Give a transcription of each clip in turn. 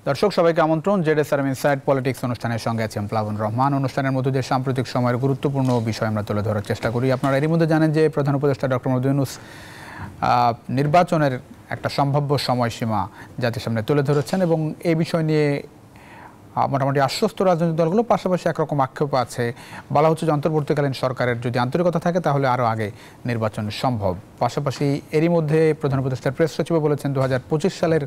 দর্শক সবাইকে আমন্ত্রণ জেডএসআরএম ইনসাইড পলিটিক্স অনুষ্ঠানের সঙ্গে আছেন প্লাবন রহমান। অনুষ্ঠানের মধ্যে দিয়ে সাম্প্রতিক সময়ের গুরুত্বপূর্ণ বিষয় আমরা তুলে ধরার চেষ্টা করি। আপনারা এরই মধ্যে জানেন যে প্রধান উপদেষ্টা ডক্টর মোহাম্মদ ইউনূস নির্বাচনের একটা সম্ভাব্য সময়সীমা জাতির সামনে তুলে ধরেছেন এবং এই বিষয় নিয়ে মোটামুটি আশ্বস্ত রাজনৈতিক দলগুলো, পাশাপাশি একরকম আক্ষেপ আছে। বলা হচ্ছে যে অন্তর্বর্তীকালীন সরকারের যদি আন্তরিকতা থাকে তাহলে আরও আগে নির্বাচন সম্ভব। পাশাপাশি এরই মধ্যে প্রধান উপদেষ্টার প্রেস সচিব বলেছেন 2025 সালের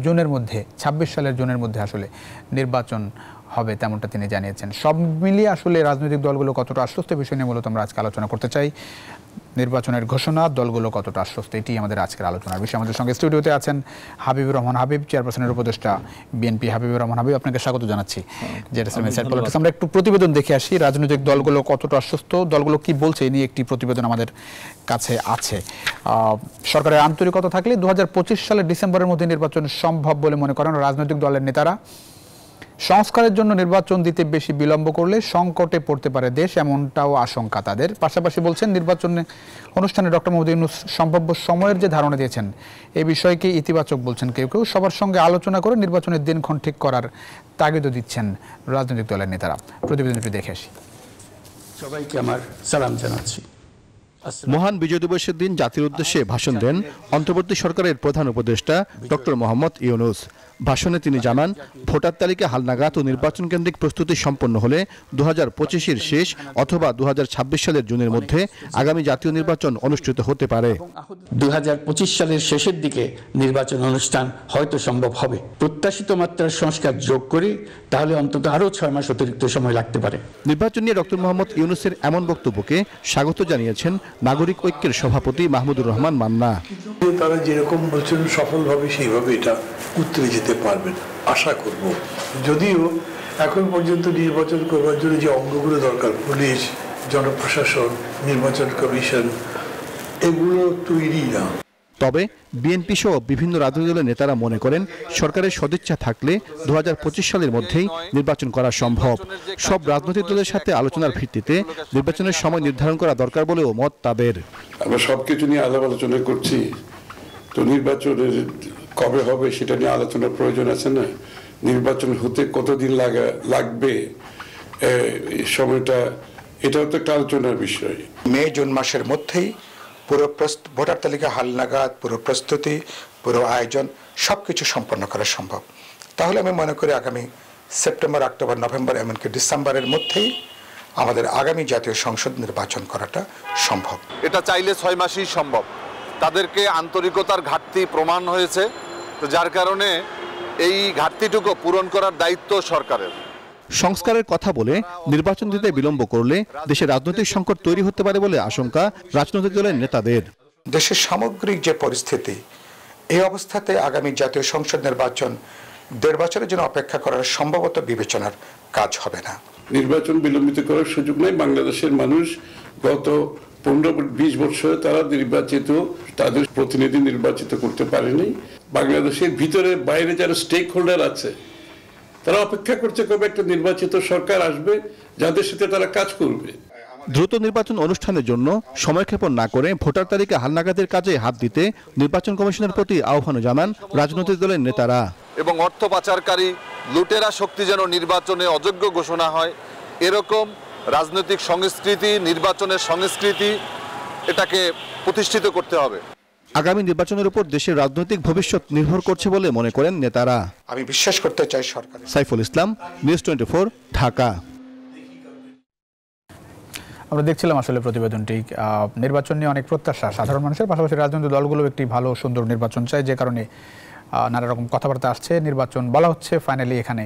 জুনের মধ্যে, 26 সালের জুনের মধ্যে আসলে নির্বাচন হবে, তেমনটা তিনি জানিয়েছেন। সব মিলিয়ে আসলে রাজনৈতিক দলগুলো কতটা আশ্বস্ত বিষয় নিয়ে মূলত আমরা আজকে আলোচনা করতে চাই। নির্বাচনের ঘোষণা, দলগুলো কতটা আশ্বস্ত, এটি আমাদের আজকের আলোচনার বিষয়। আমাদের সঙ্গে স্টুডিওতে আছেন হাবিবুর রহমান হাবিব, চেয়ারপারসনের উপদেষ্টা বিএনপি। হাবিবুর রহমান হাবিব, আপনাকে স্বাগত জানাচ্ছি জেডএসআরএম ইনসাইড পলিটিক্স। আমরা একটু প্রতিবেদন দেখে আসি, রাজনৈতিক দলগুলো কতটা আশ্বস্ত, দলগুলো কি বলছে, এই নিয়ে একটি প্রতিবেদন আমাদের কাছে আছে। সরকারের আন্তরিকতা থাকলে 2025 সালের ডিসেম্বরের মধ্যে নির্বাচন সম্ভব বলে মনে করেন রাজনৈতিক দলের নেতারা। সংস্কারের জন্য নির্বাচন দিতে বেশি বিলম্ব করলে সংকটে পড়তে পারে দেশ, এমনটাও আশঙ্কা তাদের। পাশাপাশি বলছেন নির্বাচন অনুষ্ঠানে ডক্টর মোহাম্মদ ইউনূস সম্ভাব্য সময়ের যে ধারণা দিয়েছেন এই বিষয়কে ইতিবাচক বলছেন কেউ কেউ। সবার সঙ্গে আলোচনা করে নির্বাচনের দিনক্ষণ ঠিক করার তাগিদও দিচ্ছেন রাজনৈতিক দলের নেতারা। প্রতিবেদনটি দেখে আসি। সবাইকে আমার সালাম জানাচ্ছি। মহান বিজয় দিবসের দিন জাতির উদ্দেশ্যে ভাষণ দেন অন্তর্বর্তী সরকারের প্রধান উপদেষ্টা ডক্টর মোহাম্মদ ইউনূস। ভাষণে তিনি জানান, ভোটার তালিকা হালনাগাদ ও নির্বাচন কেন্দ্রিক প্রস্তুতি সম্পন্ন হলে 2025-এর শেষ অথবা 2026 সালের জুনের মধ্যে আগামী জাতীয় নির্বাচন অনুষ্ঠিত হতে পারে। 2025 সালের শেষের দিকে নির্বাচন অনুষ্ঠান হয়তো সম্ভব হবে। প্রত্যাশিত মাত্রার সংস্কার যোগ করি তাহলে অন্তত আরও 6 মাস অতিরিক্ত সময় লাগতে পারে। নির্বাচন নিয়ে ডক্টর মোহাম্মদ ইউনূসের এমন বক্তব্যকে স্বাগত জানিয়েছেন নাগরিক ঐক্যের সভাপতি মাহমুদুর রহমান মান্না। তারা যেরকম বলছেন সফলভাবে সেইভাবে এটা উত্তরে যেতে পারবেন আশা করব। যদিও এখন পর্যন্ত নির্বাচন করবার জন্য যে অঙ্গগুলো দরকার, পুলিশ, জনপ্রশাসন, নির্বাচন কমিশন, এগুলো তৈরি না। তবে বিএনপি সহ বিভিন্ন রাজনৈতিক দলের নেতারা মনে করেন সরকারের সদিচ্ছা থাকলে 2025 সালের মধ্যেই নির্বাচন করা সম্ভব। সব রাজনৈতিক দলের সাথে আলোচনার ভিত্তিতে নির্বাচনের সময় নির্ধারণ করা দরকার বলেও মত তাদের। আমরা সবকিছু নিয়ে আলাপ আলোচনা করছি, তো নির্বাচনের কবে হবে সেটা নিয়ে আলোচনার প্রয়োজন আছে না? নির্বাচন হতে কতদিন লাগবে, সময়টা, এটাও তো একটা আলোচনার বিষয়। মে জুন মাসের মধ্যেই পুরো ভোটার তালিকা হালনাগাদ, পুরো প্রস্তুতি, পুরো আয়োজন সবকিছু সম্পন্ন করা সম্ভব। তাহলে আমি মনে করি আগামী সেপ্টেম্বর, অক্টোবর, নভেম্বর, এমনকি ডিসেম্বরের মধ্যেই আমাদের আগামী জাতীয় সংসদ নির্বাচন করাটা সম্ভব। এটা চাইলে 6 মাসেই সম্ভব। তাদেরকে আন্তরিকতার ঘাটতি প্রমাণ হয়েছে, তো যার কারণে এই ঘাটতিটুকু পূরণ করার দায়িত্ব সরকারের। সংস্কারের কথা বলে নির্বাচন দিতে বিলম্ব করলে দেশে রাজনৈতিক সংকট তৈরি হতে পারে বলে আশঙ্কা রাজনৈতিক দলের নেতাদের। দেশের সামগ্রিক যে পরিস্থিতি, এই অবস্থাতে আগামী জাতীয় সংসদ নির্বাচন 1.5 বছরের জন্য অপেক্ষা করার সম্ভবত বিবেচনার কাজ হবে না। নির্বাচন বিলম্বিত করার সুযোগ নেই। বাংলাদেশের মানুষ গত 15-20 বছর তারা তাদের প্রতিনিধি নির্বাচিত করতে পারেনি। বাংলাদেশের ভিতরে বাইরে যারা স্টেক হোল্ডার আছে তারা অপেক্ষা করছে কবে একটা নির্বাচিত সরকার আসবে যাদের সাথে তারা কাজ করবে। দ্রুত নির্বাচন অনুষ্ঠানের জন্য সময়ক্ষেপণ না করে ভোটার তালিকা হালনাগাদের কাজে হাত দিতে নির্বাচন কমিশনের প্রতি আহ্বান জানান রাজনৈতিক দলের নেতারা। এবং অর্থ পাচারকারী লুটেরা শক্তি যেন নির্বাচনে অযোগ্য ঘোষণা হয়, এরকম রাজনৈতিক সংস্কৃতি, নির্বাচনের সংস্কৃতি, এটাকে প্রতিষ্ঠিত করতে হবে। আগামী নির্বাচনের উপর দেশের রাজনৈতিক ভবিষ্যৎ নির্ভর করছে বলে মনে করেন নেতারা। আমি বিশ্বাস করতে চাই সরকার। সাইফুল ইসলাম, নিউজ 24, ঢাকা। আমরা দেখছিলাম আসলে প্রতিবেদনটি। নির্বাচন নিয়ে অনেক প্রত্যাশা সাধারণ মানুষের, পাশাপাশি রাজনৈতিক দলগুলো একটি ভালো সুন্দর নির্বাচন চায়, যে কারণে নানা রকম কথাবার্তা আসছে। নির্বাচন বলা হচ্ছে ফাইনালি এখানে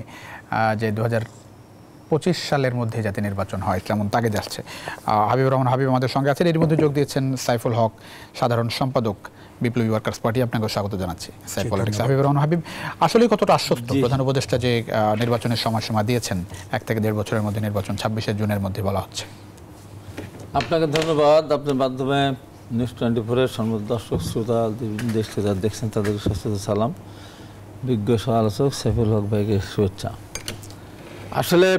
যে 2025 সালের মধ্যে যাতে নির্বাচন হয়, কেমন তাগিদ আসছে। হাবিবুর রহমান হাবিব আমাদের সঙ্গে আছেন। এর মধ্যে যোগ দিয়েছেন সাইফুল হক, সাধারণ সম্পাদক বিপ্লবী ওয়ার্কার্স পার্টি। আপনাকেও স্বাগত জানাচ্ছি সাইফ পলিটিক্স। হাবিবুর রহমান হাবিব, আসলে কতটা আশ্বস্ত প্রধান উপদেষ্টা যে নির্বাচনের সময়সীমা দিয়েছেন 1 থেকে 1.5 বছরের মধ্যে নির্বাচন, 26শে জুনের মধ্যে বলা হচ্ছে? আপনাকে ধন্যবাদ। আপনার মাধ্যমে নিউজ 24-এর দর্শক শ্রোতা দেশ থেকে যারা দেখছেন তাদের সুস্থতা সালাম। বিজ্ঞ সমালোচক সাইফুল হক ভাইকে শুভেচ্ছা। আসলে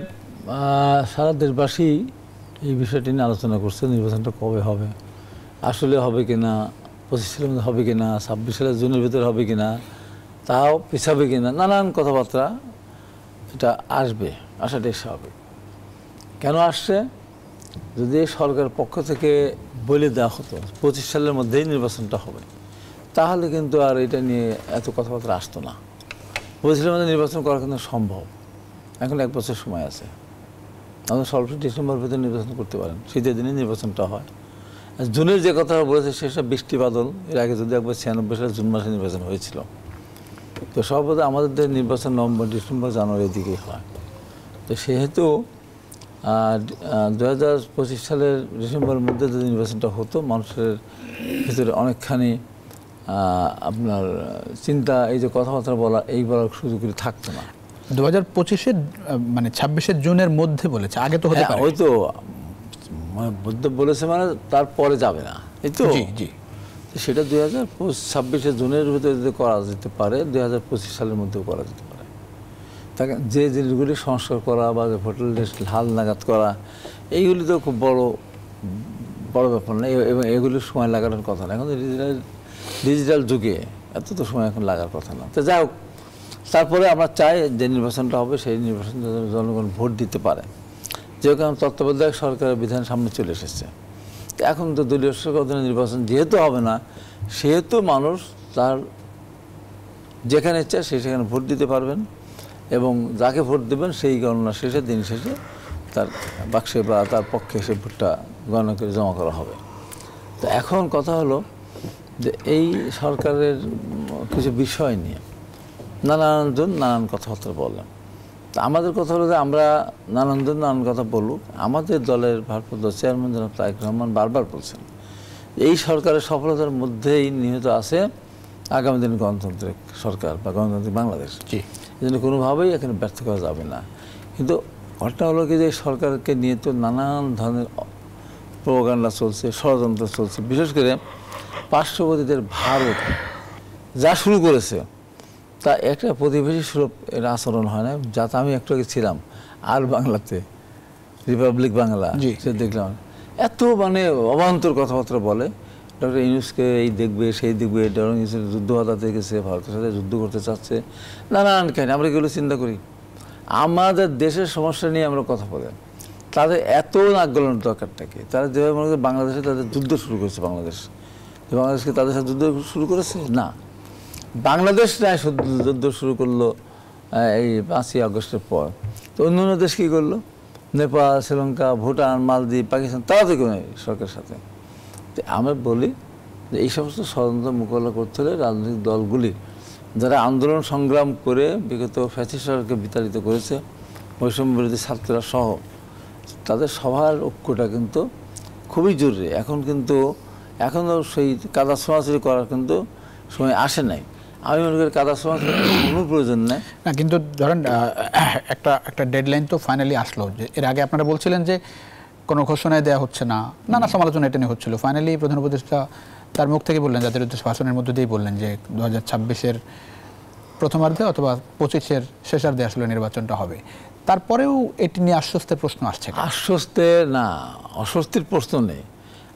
সারা দেশবাসী এই বিষয়টি নিয়ে আলোচনা করছে, নির্বাচনটা কবে হবে, আসলে হবে কিনা, 25 সালের মধ্যে হবে কিনা, 26 সালের জুনের ভিতরে হবে কিনা, তাও পিছাবে কিনা, নানান কথাবার্তা এটা আসবে, আসাটাই স্বাভাবিক। কেন আসছে? যদি সরকার পক্ষ থেকে বলে দেওয়া হতো 25 সালের মধ্যেই নির্বাচনটা হবে, তাহলে কিন্তু আর এটা নিয়ে এত কথাবার্তা আসতো না। 25 সালের মধ্যে নির্বাচন করা কিন্তু সম্ভব। এখন 1 বছর সময় আছে, আমাদের স্বল্প ডিসেম্বর ভিতরে নির্বাচন করতে পারেন, শীতের দিনে নির্বাচনটা হয়। আর জুনের যে কথা বলেছে সেসব বৃষ্টি বাদল, এর আগে যদি একবার 96 সালে জুন মাসে নির্বাচন হয়েছিল, তো সর্বদা আমাদের নির্বাচন নভেম্বর, ডিসেম্বর, জানুয়ারির দিকেই হয়। তো সেহেতু 2025 সালের ডিসেম্বরের মধ্যে যদি নির্বাচনটা হতো, মানুষের ভিতরে অনেকখানি আপনার চিন্তা, এই যে কথাবার্তা বলা, এই বলার সুযোগ থাকতো না। 2025-এর মানে 26 জুনের মধ্যে বলেছে, আগে তো হতে পারে। ওই তো মধ্যে বলেছে, মানে তারপরে যাবে না, এই তো। জি জি, সেটা 2026 জুনের ভিতরে যদি করা যেতে পারে, 2025 সালের মধ্যেও করা যেতে পারে। তাকে যে জিনিসগুলি সংস্কার করা বা ভোটার লিস্ট হাল নাগাদ করা, এইগুলি তো খুব বড় বড় ব্যাপার না, এবং এগুলির সময় লাগানোর কথা না। এখন ডিজিটাল যুগে এত তো সময় এখন লাগার কথা না। তো যাই হোক, তারপরে আমরা চাই যে নির্বাচনটা হবে, সেই নির্বাচন জনগণ ভোট দিতে পারে। যেরকম তত্ত্বাবধায়ক সরকারের বিধান সামনে চলে এসেছে, এখন তো দলীয় সরকার অধীনে নির্বাচন যেহেতু হবে না, সেহেতু মানুষ তার যেখানে ইচ্ছা সেখানে ভোট দিতে পারবেন, এবং যাকে ভোট দেবেন সেই গণনা শেষে, দিন শেষে তার বাক্সে বা তার পক্ষে সে ভোটটা গণনা করে জমা করা হবে। তো এখন কথা হলো যে এই সরকারের কিছু বিষয় নিয়ে নানানজন নানান কথাবার্তা বললাম। তা আমাদের কথা হলো যে আমরা নানানজন নানান কথা বলুক, আমাদের দলের ভারপ্রাপ্ত চেয়ারম্যান জনাব তারেক রহমান বারবার বলছেন এই সরকারের সফলতার মধ্যেই নিহিত আছে আগামী দিন গণতান্ত্রিক সরকার বা গণতান্ত্রিক বাংলাদেশ। জি, এই জন্য কোনোভাবেই এখানে ব্যর্থ করা যাবে না। কিন্তু ঘটনা হলো কি, যে সরকারকে নিয়ে তো নানান ধরনের প্রোপাগান্ডা চলছে, ষড়যন্ত্র চলছে। বিশেষ করে পার্শ্ববর্তীদের ভারত যা শুরু করেছে, তা একটা প্রতিবেশী সুলভ এর আচরণ হয় না। যাতে আমি একটু আগে ছিলাম আর বাংলাতে, রিপাবলিক বাংলা, সে দেখলাম এত মানে অবান্তর কথাবার্তা বলে। ডক্টর ইউনূসকে এই দেখবে, সেই দেখবে, ডক্টর ইউনূসের যুদ্ধ হাতাতে গেছে, ভারতের সাথে যুদ্ধ করতে চাচ্ছে, নানান কাহিনী। আমরা এগুলো চিন্তা করি, আমাদের দেশের সমস্যা নিয়ে আমরা কথা বলি, তাদের এত নাক গলানোর দরকারটা কি? তারা যেভাবে মনে করে বাংলাদেশে তাদের যুদ্ধ শুরু করেছে, বাংলাদেশকে তাদের সাথে যুদ্ধ শুরু করেছে না, বাংলাদেশ নাই যুদ্ধ শুরু করলো এই 5ই আগস্টের পর। তো অন্য দেশ কী করলো? নেপাল, শ্রীলঙ্কা, ভুটান, মালদ্বীপ, পাকিস্তান, তারা তো কেউ নেই সরকারের সাথে। তো আমরা বলি যে এই সমস্ত ষড়যন্ত্র মোকাবিলা করতে হলে রাজনৈতিক দলগুলি যারা আন্দোলন সংগ্রাম করে বিগত ফ্যাসিস্ট সরকারকে বিতাড়িত করেছে, বৈষম্য বিরোধী ছাত্ররা সহ, তাদের সবার ঐক্যটা কিন্তু খুবই জরুরি। এখন কিন্তু এখনও সেই কাদা ছোঁয়াছুঁড়ি করার কিন্তু সময় আসে নাই। আমি মনে করি কাদা ছোঁয়াছুঁড়ি কোনো প্রয়োজন নেই না। কিন্তু ধরেন একটা ডেডলাইন তো ফাইনালি আসলো, যে এর আগে আপনারা বলছিলেন যে কোনো ঘোষণায় দেওয়া হচ্ছে না, নানা সমালোচনা এটা নিয়ে হচ্ছিল। ফাইনালি প্রধান উপদেষ্টা তার মুখ থেকে বললেন, জাতির উদ্দেশ্যে ভাষণের মধ্যে দিয়েই বললেন যে 2026-এর প্রথমার্ধে অথবা 25-এর শেষার্ধে আসলে নির্বাচনটা হবে। তারপরেও এটি নিয়ে আশ্বস্তের প্রশ্ন আসছে। আশ্বস্তের না, অস্বস্তির প্রশ্ন নেই।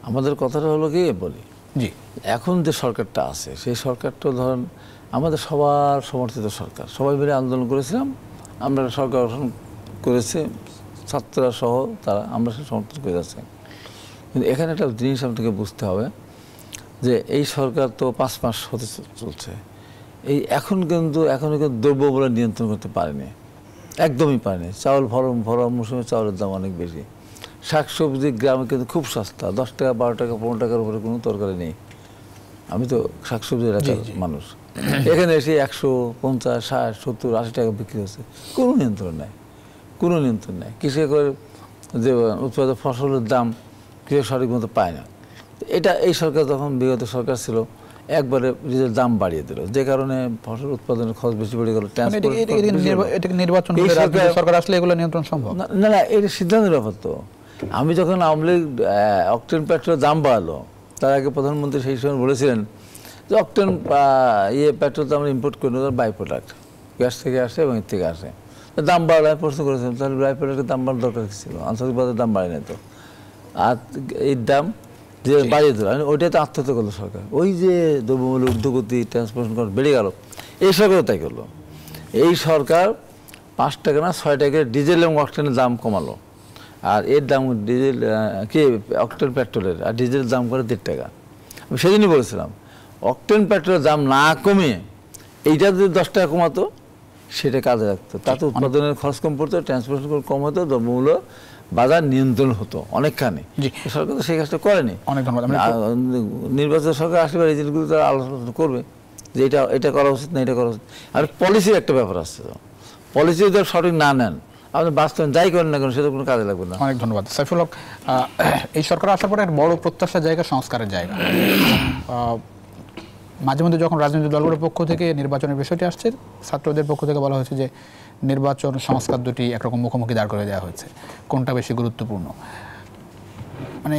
আমাদের কথাটা হলো কি বলি, জি, এখন যে সরকারটা আছে সেই সরকারটা ধরেন আমাদের সবার সমর্থিত সরকার, সবাই মিলে আন্দোলন করেছিলাম, আমরা সরকার গঠন করেছে ছাত্ররা সহ, তারা আমরা সে সমর্থন করে যাচ্ছি। কিন্তু এখানে একটা জিনিস আপনাকে বুঝতে হবে যে এই সরকার তো 5 মাস হতে চলছে, এই এখনও কিন্তু দ্রব্যমূল্য নিয়ন্ত্রণ করতে পারেনি, একদমই পারেনি। চাউল ভরা মৌসুমে চাউলের দাম অনেক বেশি, শাকসবজি গ্রামে কিন্তু খুব সস্তা, 10 টাকা, 12 টাকা, 15 টাকার উপরে কোনো তরকারি নেই। আমি তো শাকসবজি এলাকার মানুষ, এখানে এসে 150, 60, 70, 80 টাকা বিক্রি হচ্ছে, কোনো নিয়ন্ত্রণ নেই, কোনো নিয়ন্ত্রণ নেই। কৃষকের যে উৎপাদিত ফসলের দাম কৃষক সঠিক মতো পায় না। এটা এই সরকার যখন বিগত সরকার ছিল একবারে নিজের দাম বাড়িয়ে দিল, যে কারণে ফসল উৎপাদনের খরচ বেশি বেড়ে গেল। নির্বাচন সরকার আসলে এগুলো নিয়ন্ত্রণ সম্ভব না? না, এটা সিদ্ধান্তের ব্যাপার। তো আমি যখন আওয়ামী লীগ অকটেন পেট্রোলের দাম বাড়ালো, তার আগে প্রধানমন্ত্রী সেই সময় বলেছিলেন যে অকটেন পেট্রোল তো আমরা ইম্পোর্ট করি না, বাই প্রোডাক্ট, গ্যাস থেকে আসে এবং এর থেকে আসে, দাম বাড়ালো। আমি প্রশ্ন করেছিলাম তাহলে বাই প্রোডাক্টের দাম বাড়ার দরকার ছিল, আন্তর্জাতিক বাজারের দাম বাড়ে নাই তো, আর এই দাম যে বাড়িয়ে দিল, ওইটাই তো আত্মহত্যা করলো সরকার। ওই যে দ্রব্যমূল্য ঊর্ধ্বগতি, ট্রান্সপোর্টেশন কস্ট বেড়ে গেল, এই সরকারও তাই করলো। এই সরকার 5 টাকা না 6 টাকা ডিজেল এবং অক্টেনের দাম কমালো, আর এর দাম ডিজেল কি অক্টেন পেট্রোলের আর ডিজেলের দাম করে 1.5 টাকা। আমি সেদিনই বলেছিলাম অক্টেন পেট্রোলের দাম না কমিয়ে এইটা যদি 10 টাকা কমাতো সেটা কাজে লাগতো, তাতে উৎপাদনের খরচ কম পড়তো, ট্রান্সপোর্টেশন খরচ কম হতো, দ্রব্যমূল্য বাজার নিয়ন্ত্রণ হতো অনেকখানি। সরকার তো সেই কাজটা করেনি। অনেক ধন্যবাদ। নির্বাচন সরকার আসলে এই জিনিসগুলো তারা আলোচনা করবে যে এটা করা উচিত না, এটা করা উচিত। আর পলিসির একটা ব্যাপার আসছে, পলিসি যদি সঠিক না নেন আপনি বাস্তবায়ন যাই করেন না কেন সেটা কোনো কাজে লাগবে না। অনেক ধন্যবাদ সাইফুল হক। এই সরকার আসার পরে বড় প্রত্যাশার জায়গা সংস্কারের জায়গা। মাঝে মধ্যে যখন রাজনৈতিক দলগুলোর পক্ষ থেকে নির্বাচনের বিষয়টি আসছে, ছাত্রদের পক্ষ থেকে বলা হয়েছে যে নির্বাচন সংস্কার দুটি একরকম মুখোমুখি দাঁড় করে দেওয়া হয়েছে, কোনটা বেশি গুরুত্বপূর্ণ। মানে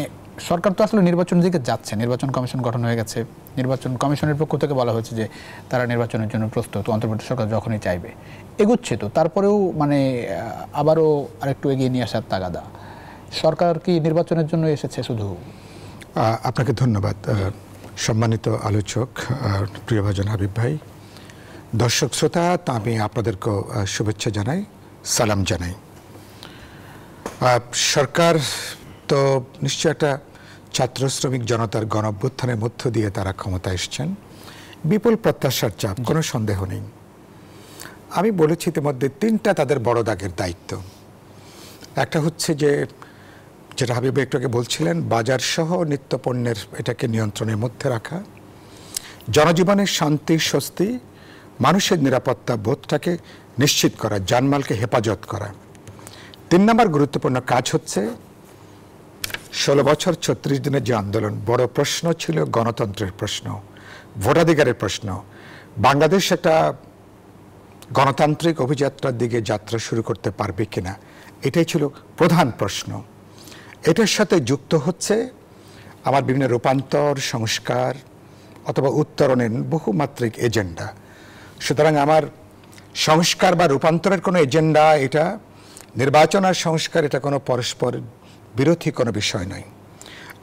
সরকার তো আসলে নির্বাচনের দিকে যাচ্ছে, নির্বাচন কমিশন গঠন হয়ে গেছে, নির্বাচন কমিশনের পক্ষ থেকে বলা হয়েছে যে তারা নির্বাচনের জন্য প্রস্তুত, অন্তর্বর্তী সরকার যখনই চাইবে এগুচ্ছে। তো তারপরেও মানে আবারও আরেকটু এগিয়ে নিয়ে আসার তাগাদা, সরকার কি নির্বাচনের জন্য এসেছে শুধু? আপনাকে ধন্যবাদ সম্মানিত আলোচক, প্রিয়ভাজন হাবিব ভাই, দর্শক শ্রোতা, তা আমি আপনাদেরকেও শুভেচ্ছা জানাই, সালাম জানাই। সরকার তো নিশ্চয় একটা ছাত্র শ্রমিক জনতার গণ অভ্যুত্থানের মধ্য দিয়ে তারা ক্ষমতা এসছেন, বিপুল প্রত্যাশার চাপ, কোনো সন্দেহ নেই। আমি বলেছি ইতিমধ্যে 3টা তাদের বড় দাগের দায়িত্ব। একটা হচ্ছে যে যেটা হাবিব একটু আগে বলছিলেন, বাজার সহ নিত্য পণ্যের এটাকে নিয়ন্ত্রণের মধ্যে রাখা, জনজীবনের শান্তি স্বস্তি, মানুষের নিরাপত্তা বোধটাকে নিশ্চিত করা, জানমালকে হেফাজত করা। 3 নম্বর গুরুত্বপূর্ণ কাজ হচ্ছে 16 বছর 36 দিনের যে আন্দোলন, বড় প্রশ্ন ছিল গণতন্ত্রের প্রশ্ন, ভোটাধিকারের প্রশ্ন। বাংলাদেশ একটা গণতান্ত্রিক অভিযাত্রার দিকে যাত্রা শুরু করতে পারবে কিনা, এটাই ছিল প্রধান প্রশ্ন। এটার সাথে যুক্ত হচ্ছে আমার বিভিন্ন রূপান্তর, সংস্কার অথবা উত্তরণের বহুমাত্রিক এজেন্ডা। সুতরাং আমার সংস্কার বা রূপান্তরের কোনো এজেন্ডা, এটা নির্বাচন আর সংস্কার এটা কোনো পরস্পর বিরোধী কোনো বিষয় নয়।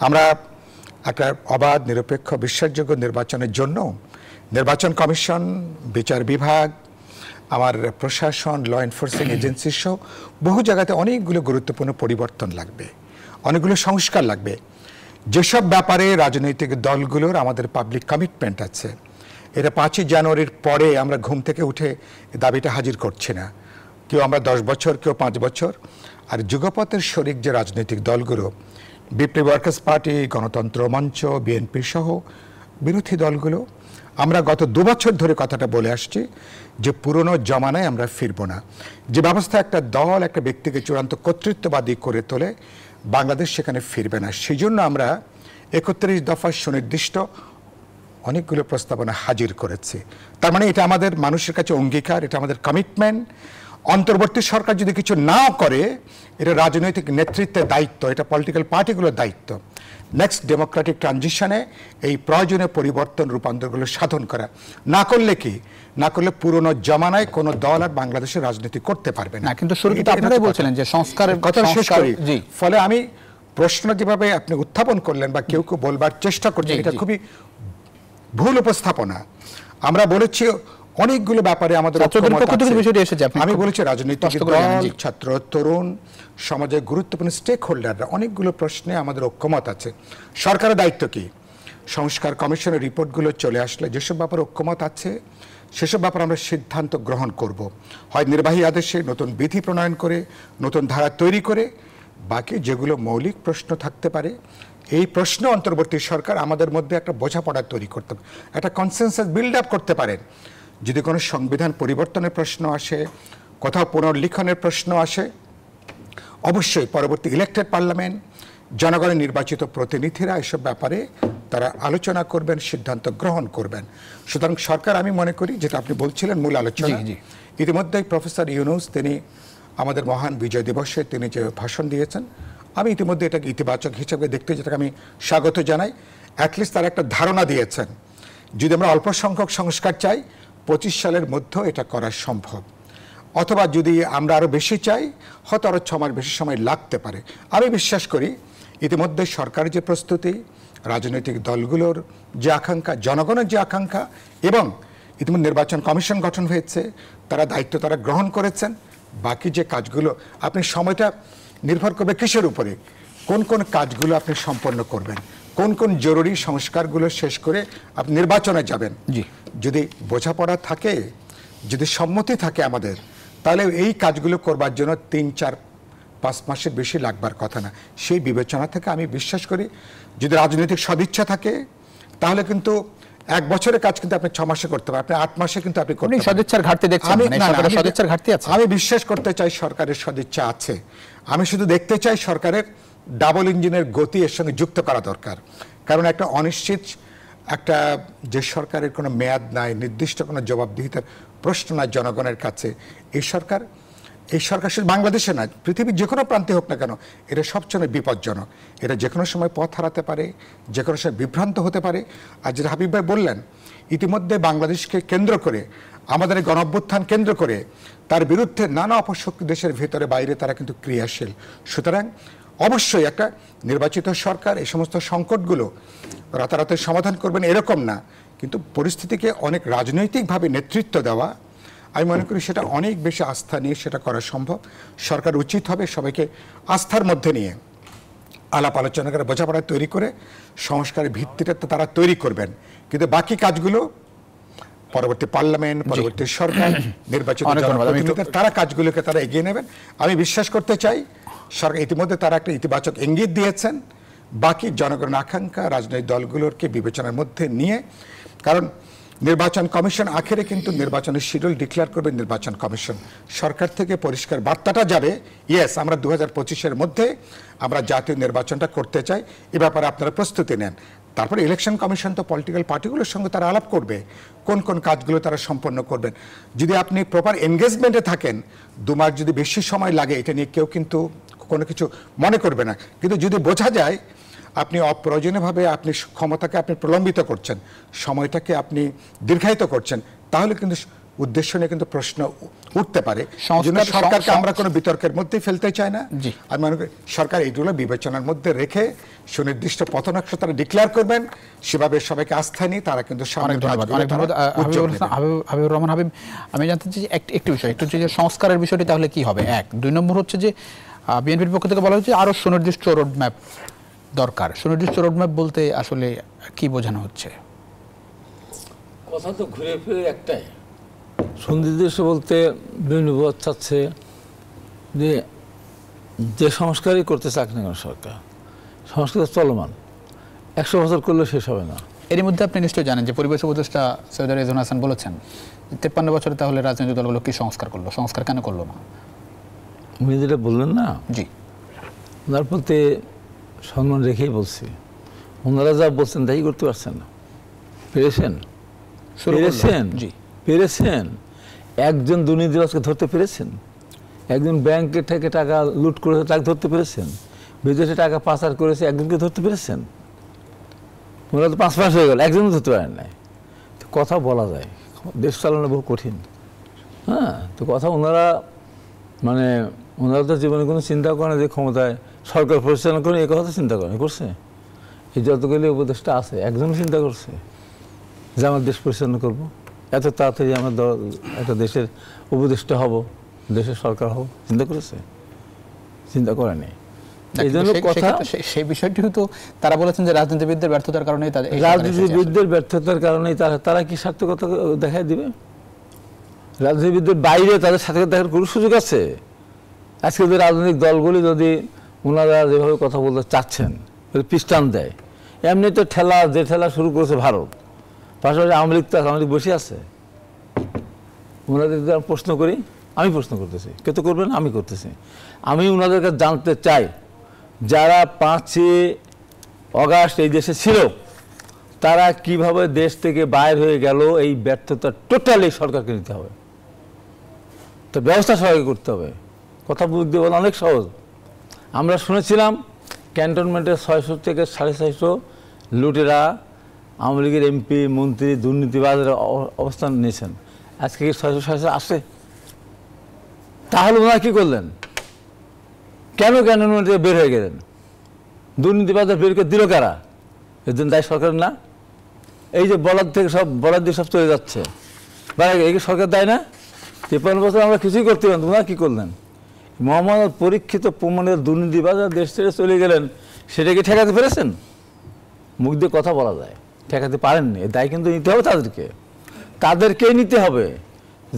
আমরা একটা অবাধ, নিরপেক্ষ, বিশ্বাসযোগ্য নির্বাচনের জন্য নির্বাচন কমিশন, বিচার বিভাগ, আমার প্রশাসন, ল এনফোর্সিং এজেন্সি সহ বহু জায়গাতে অনেকগুলো গুরুত্বপূর্ণ পরিবর্তন লাগবে, অনেকগুলো সংস্কার লাগবে। যেসব ব্যাপারে রাজনৈতিক দলগুলোর আমাদের পাবলিক কমিটমেন্ট আছে, এটা 5ই জানুয়ারির পরে আমরা ঘুম থেকে উঠে দাবিটা হাজির করছি না। কেউ আমরা 10 বছর, কেউ 5 বছর। আর যুগপথের শরিক যে রাজনৈতিক দলগুলো, বিপ্লবী ওয়ার্কার্স পার্টি, গণতন্ত্র মঞ্চ, বিএনপি সহ বিরোধী দলগুলো, আমরা গত 2 বছর ধরে কথাটা বলে আসছি যে পুরনো জমানায় আমরা ফিরবো না। যে ব্যবস্থা একটা দল একটা ব্যক্তিকে চূড়ান্ত কর্তৃত্ববাদী করে তোলে, বাংলাদেশ সেখানে ফিরবে না। সেই জন্য আমরা 31 দফা সুনির্দিষ্ট অনেকগুলো প্রস্তাবনা হাজির করেছি। তার মানে এটা আমাদের মানুষের কাছে অঙ্গীকার, এটা আমাদের কমিটমেন্ট। অন্তর্বর্তী সরকার যদি কিছু নাও করে, এটা রাজনৈতিক নেতৃত্বের দায়িত্ব, এটা পলিটিক্যাল পার্টিগুলোর দায়িত্ব। নেক্সট ডেমোক্রেটিক ট্রানজিশনে এই প্রয়োজনীয় পরিবর্তন, রূপান্তরগুলো সাধন করা। না করলে কি, না করলে পুরনো জমানায় কোনো দল আর বাংলাদেশের রাজনীতি করতে পারবে না। কিন্তু শুরুতে আপনারাই বলছিলেন যে সংস্কারের কথা শেষ করি। ফলে আমি প্রশ্ন যেভাবে আপনি উত্থাপন করলেন বা কেউ কেউ বলবার চেষ্টা করছেন, এটা খুবই ভুল উপস্থাপনা। আমরা বলেছি অনেকগুলো ব্যাপারে আমাদের আমি বলেছি রাজনৈতিক দল, ছাত্র, তরুণ, সমাজের গুরুত্বপূর্ণ স্টেক হোল্ডাররা, অনেকগুলো প্রশ্নে আমাদের ঐক্যমত আছে। সরকারের দায়িত্ব কি? সংস্কার কমিশনের রিপোর্টগুলো চলে আসলে যেসব ব্যাপারে ঐক্যমত আছে সেসব ব্যাপারে আমরা সিদ্ধান্ত গ্রহণ করব, হয় নির্বাহী আদেশে নতুন বিধি প্রণয়ন করে, নতুন ধারা তৈরি করে। বাকি যেগুলো মৌলিক প্রশ্ন থাকতে পারে, এই প্রশ্ন অন্তর্বর্তী সরকার আমাদের মধ্যে একটা বোঝাপড়া তৈরি করতে পারে, একটা কনসেনসাস বিল্ড আপ করতে পারেন। যদি কোনো সংবিধান পরিবর্তনের প্রশ্ন আসে, কোথাও পুনর্লিখনের প্রশ্ন আসে, অবশ্যই পরবর্তী ইলেক্টেড পার্লামেন্ট, জনগণের নির্বাচিত প্রতিনিধিরা এসব ব্যাপারে তারা আলোচনা করবেন, সিদ্ধান্ত গ্রহণ করবেন। সুতরাং সরকার, আমি মনে করি যেটা আপনি বলছিলেন মূল আলোচনা, ইতিমধ্যেই প্রফেসর ইউনূস তিনি আমাদের মহান বিজয় দিবসে তিনি যে ভাষণ দিয়েছেন, আমি ইতিমধ্যে এটাকে ইতিবাচক হিসেবে দেখতে, যেটাকে আমি স্বাগত জানাই। অ্যাটলিস্ট তারা একটা ধারণা দিয়েছেন, যদি আমরা অল্প সংখ্যক সংস্কার চাই 25 সালের মধ্যে এটা করা সম্ভব, অথবা যদি আমরা আরও বেশি চাই হয়তো আরও 6 মাস বেশি সময় লাগতে পারে। আমি বিশ্বাস করি ইতিমধ্যে সরকারের যে প্রস্তুতি, রাজনৈতিক দলগুলোর যে আকাঙ্ক্ষা, জনগণের যে আকাঙ্ক্ষা এবং ইতিমধ্যে নির্বাচন কমিশন গঠন হয়েছে, তারা দায়িত্ব তারা গ্রহণ করেছেন। বাকি যে কাজগুলো, আপনি সময়টা নির্ভর করবে কিসের উপরে, কোন কোন কাজগুলো আপনি সম্পন্ন করবেন, কোন কোন জরুরি সংস্কারগুলো শেষ করে আপনি নির্বাচনে যাবেন। জি, যদি বোঝাপড়া থাকে, যদি সম্মতি থাকে আমাদের, তাহলে এই কাজগুলো করবার জন্য 3-4-5 মাসের বেশি লাগবার কথা না। সেই বিবেচনা থেকে আমি বিশ্বাস করি যদি রাজনৈতিক সদিচ্ছা থাকে তাহলে কিন্তু 1 বছরের কাজ কিন্তু আপনি 6 মাসে করতে পারেন, আপনি 8 মাসে কিন্তু আপনি করতে পারেন। সদিচ্ছার ঘাটতি দেখছেন? সদিচ্ছার ঘাটতি আছে। আমি বিশ্বাস করতে চাই সরকারের সদিচ্ছা আছে। আমি শুধু দেখতে চাই সরকারের ডাবল ইঞ্জিনের গতি এর সঙ্গে যুক্ত করা দরকার। কারণ একটা অনিশ্চিত একটা যে সরকারের কোনো মেয়াদ নাই, নির্দিষ্ট কোনো জবাবদিহিতার প্রশ্ন নাই জনগণের কাছে, এই সরকার শুধু বাংলাদেশে না, পৃথিবীর যে কোনো প্রান্তে হোক না কেন, এটা সবচেয়ে বিপজ্জনক। এটা যে কোনো সময় পথ হারাতে পারে, যে কোনো সময় বিভ্রান্ত হতে পারে। আর যেটা হাবিব ভাই বললেন, ইতিমধ্যে বাংলাদেশকে কেন্দ্র করে, আমাদের গণঅভ্যুত্থান কেন্দ্র করে তার বিরুদ্ধে নানা অপশক্তি দেশের ভেতরে বাইরে তারা কিন্তু ক্রিয়াশীল। সুতরাং অবশ্যই একটা নির্বাচিত সরকার এই সমস্ত সংকটগুলো রাতারাতি সমাধান করবেন এরকম না, কিন্তু পরিস্থিতিকে অনেক রাজনৈতিকভাবে নেতৃত্ব দেওয়া, আমি মনে করি সেটা অনেক বেশি আস্থা নিয়ে সেটা করা সম্ভব। সরকার উচিত হবে সবাইকে আস্থার মধ্যে নিয়ে আলাপ আলোচনা করে বোঝাপড়া তৈরি করে সংস্কারের ভিত্তিটা তো তারা তৈরি করবেন, কিন্তু বাকি কাজগুলো পরবর্তী পার্লামেন্ট, পরবর্তী সরকার, নির্বাচিত জনপ্রতিনিধিদের তারা কাজগুলোকে তারা এগিয়ে নেবেন। আমি বিশ্বাস করতে চাই সরকার ইতিমধ্যে তারা একটা ইতিবাচক ইঙ্গিত দিয়েছেন। বাকি জনগণের আকাঙ্ক্ষা রাজনৈতিক দলগুলোকে বিবেচনার মধ্যে নিয়ে, কারণ নির্বাচন কমিশন আখেরে কিন্তু নির্বাচনের শিডিউল ডিক্লেয়ার করবে নির্বাচন কমিশন। সরকার থেকে পরিষ্কার বার্তাটা যাবে, ইয়েস আমরা 2025-এর মধ্যে আমরা জাতীয় নির্বাচনটা করতে চাই, এ ব্যাপারে আপনারা প্রস্তুতি নেন। তারপরে ইলেকশন কমিশন তো পলিটিক্যাল পার্টিগুলোর সঙ্গে তারা আলাপ করবে কোন কোন কাজগুলো তারা সম্পন্ন করবেন। যদি আপনি প্রপার এনগেজমেন্টে থাকেন, 2 মাস যদি বেশি সময় লাগে এটা নিয়ে কেউ কিন্তু কোনো কিছু মনে করবে না। কিন্তু যদি বোঝা যায় আপনি অপ্রয়োজনীয়ভাবে আপনি ক্ষমতাকে আপনি প্রলম্বিত করছেন, সময়টাকে আপনি দীর্ঘায়িত করছেন, তাহলে কিন্তু উদ্দেশ্য নিয়ে কিন্তু প্রশ্ন উঠতে পারে। সরকারকে আমরা কোনো বিতর্কের মধ্যে ফেলতে চাই না। আমি মনে করি সরকার এইগুলো বিবেচনার মধ্যে রেখে সুনির্দিষ্ট পথনকশা তারা ডিক্লেয়ার করবেন, সেভাবে সবাইকে আস্থা নিয়ে তারা কিন্তু হাবিবুর রহমান হাবিব, আমি জানতে চাই একটি বিষয়, একটু যে সংস্কারের বিষয়টি তাহলে কি হবে, 1 2 নম্বর হচ্ছে যে বিএনপির পক্ষ থেকে বলা হচ্ছে আরো সুনির্দিষ্ট রোডম্যাপ দরকার। সুনির্দিষ্ট রোডম্যাপ বলতে আসলে কি বোঝানো হচ্ছে? কথা তো ঘুরে ফিরে একটাই, সুনির্দিষ্ট বলতে বিভিন্ন বিভাগ চাচ্ছে যে সংস্কারই করতে চাক না কেন সরকার, সংস্কার চলমান, 100 বছর করলে শেষ হবে না। এর মধ্যে আপনি নিশ্চয়ই জানেন যে পরিবেশ উপদেষ্টা সৈয়দ রেজওয়ান হাসান বলেছেন 53 বছরে তাহলে রাজনৈতিক দলগুলো কি সংস্কার করলো, সংস্কার কেন করলো না? উনি যেটা বললেন না, জি, ওনার প্রতি সম্মান রেখেই বলছি, ওনারা যা বলছেন তাই করতে পারছেন না, পেরেছেন পেরেছেন। একজন দুর্নীতিবাজকে ধরতে পেরেছেন, একজন ব্যাংকের থেকে টাকা লুট করেছে তাকে ধরতে পেরেছেন, বিদেশে টাকা পাচার করেছে একজনকে ধরতে পেরেছেন। ওনারা তো 5 মাস হয়ে গেল, একজনও ধরতে পারেন নাই। তো কথা বলা যায়, দেশ চালানো বহু কঠিন। হ্যাঁ, তো কথা ওনারা ওনারা তো জীবনে কোনো চিন্তা করে না যে ক্ষমতায় সরকার পরিচালনা করে, এই কথা চিন্তা করে করছে। এই যতগুলি উপদেষ্টা আছে একজন চিন্তা করছে যে আমার দেশ পরিচালনা করবো, এত তাড়াতাড়ি আমার একটা দেশের উপদেষ্টা হব, দেশের সরকার হব, চিন্তা করেছে? চিন্তা করে নেই। এই জন্য কথা, সেই বিষয়টি তো তারা বলেছেন যে রাজনীতিবিদদের ব্যর্থতার কারণেই, রাজনীতিবিদদের ব্যর্থতার কারণেই তারা কি সার্থকতা দেখাই দিবে? রাজনীতিবিদদের বাইরে তাদের সার্থকতা দেখার কোনো সুযোগ আছে? আজকে যে রাজনৈতিক দলগুলি যদি ওনারা যেভাবে কথা বলতে চাচ্ছেন পিস্টান দেয়, এমনি তো যে ঠেলা শুরু করেছে ভারত, পাশাপাশি আওয়ামী লীগ বসে আছে। ওনাদের যদি প্রশ্ন করি, আমি প্রশ্ন করতেছি, কে তো করবেন, আমি করতেছি। আমি ওনাদের কাছে জানতে চাই, যারা 5ই অগাস্ট এই দেশে ছিল তারা কিভাবে দেশ থেকে বাইর হয়ে গেল, এই ব্যর্থতা টোটালি সরকারকে নিতে হবে, তো ব্যবস্থা সরকারকে করতে হবে। কথা বুঝতে বলা অনেক সহজ। আমরা শুনেছিলাম ক্যান্টনমেন্টে 600 থেকে 450 লুটেরা আওয়ামী লীগের এমপি মন্ত্রী দুর্নীতিবাজের অবস্থান নিয়েছেন। আজকে কি 600 আসে? তাহলে ওনারা কি করলেন? কেন ক্যান্টনমেন্ট থেকে বের হয়ে গেলেন? দুর্নীতিবাজের বের করে দিল কারা? এর জন্য দায় সরকার না? এই যে বরাদ থেকে বরাদ দিয়ে সব চলে যাচ্ছে, এই সরকার দেয় না? 53 বছর আমরা কিছুই করতে পারেন, তোমরা কি করলেন? মোহাম্মদ পরীক্ষিত প্রমাণের দুর্নীতিবাজার দেশ ছেড়ে চলে গেলেন, সেটাকে ঠেকাতে পেরেছেন? মুখ দিয়ে কথা বলা যায়, ঠেকাতে পারেননি। এই দায় কিন্তু নিতে হবে তাদেরকেই নিতে হবে,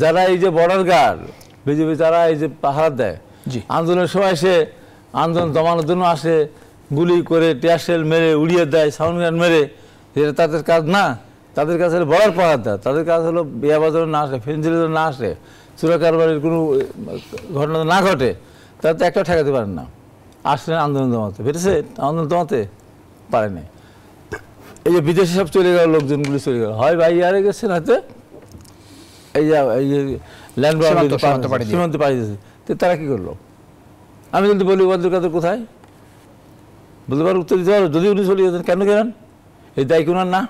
যারা এই যে বর্ডার গার্ড বিজেপি যারা এই যে পাহারা দেয়, আন্দোলনের সময় সে আন্দোলন দমানোর জন্য আসে, গুলি করে টিয়ারশেল মেরে উড়িয়ে দেয়, সাউন্ড গান মেরে, যেটা তাদের কাজ না। তাদের কাছে হলো বর্ডার পাহারা দেয়, তাদের কাজ হলো বিয়াবাজার না আসে, ফেন্সিলের না আসে, চোরা কারবারের কোনো ঘটনা না ঘটে, তারা তো একটা ঠেকাতে পারেন না। আসলেন আন্দোলন দমাতে, পেরেছে? আন্দোলন দমাতে পারেনি। এই যে বিদেশে সব চলে গেল, লোকজনগুলি চলে গেল, হয় ভাই ইয়ারে গেছেন, হয়তো এই যে ল্যান্ড সীমান্ত পাড়ি দিয়েছে। তো তারা কি করলো? আমি যদি বলি ওদের কাদের কোথায় বলতে পারো, উত্তর দিতে পারো। যদি উনি চলে যেতেন, কেন গেলেন? এই দায়ী কোনার না,